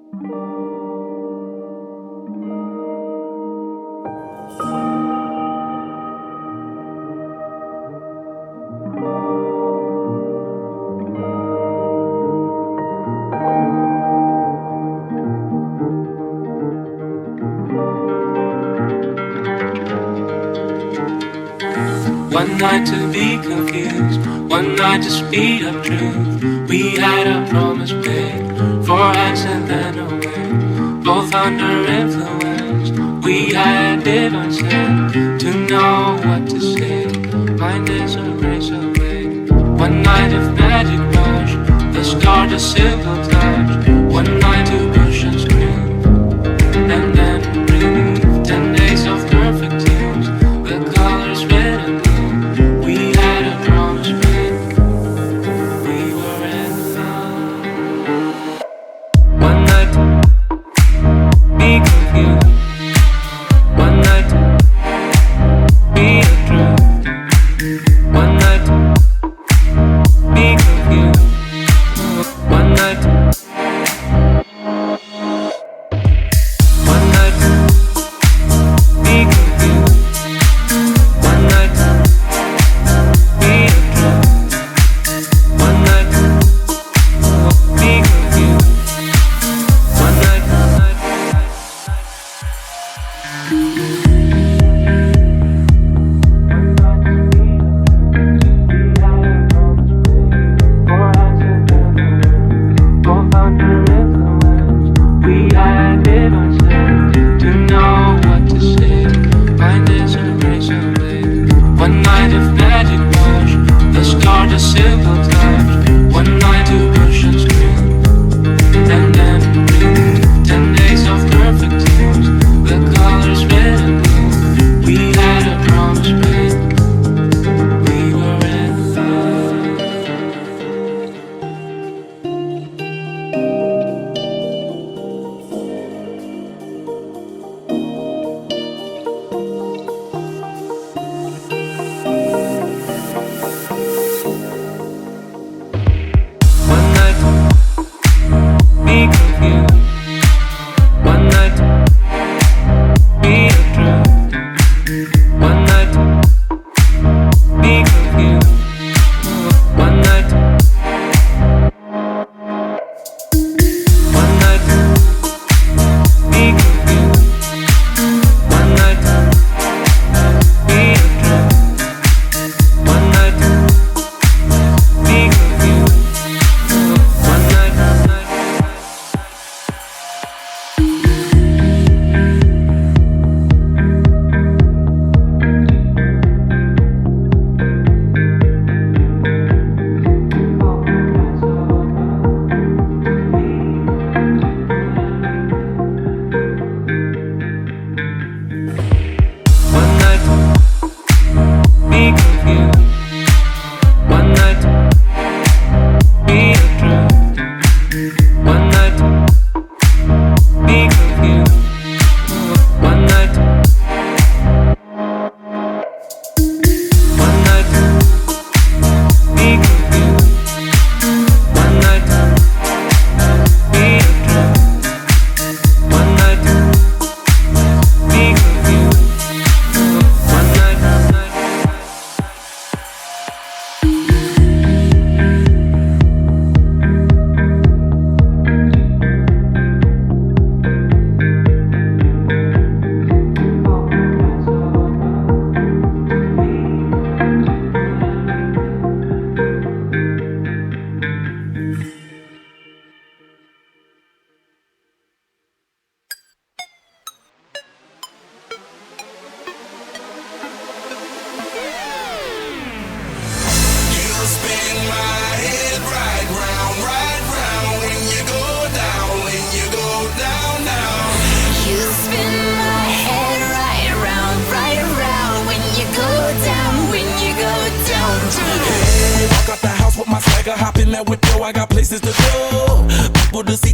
One night to be confused, one night to speed up truth. We had a promise paid for hands and then away. Both under influence, we had divine sense to know what to say. Mind is a race away. One night of magic rush, the start a simple touch. One night to push and scream, and then breathe. 10 days of perfect tears, the colors red and blue.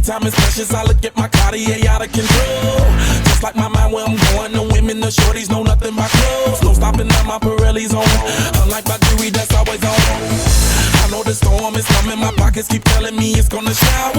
Time is precious, I look at my Cartier out of control. Just like my mind where I'm going, the women, the shorties know nothing but clothes. No stopping at my Pirelli's on. Unlike my jewelry that's always on. I know the storm is coming, my pockets keep telling me it's gonna shower.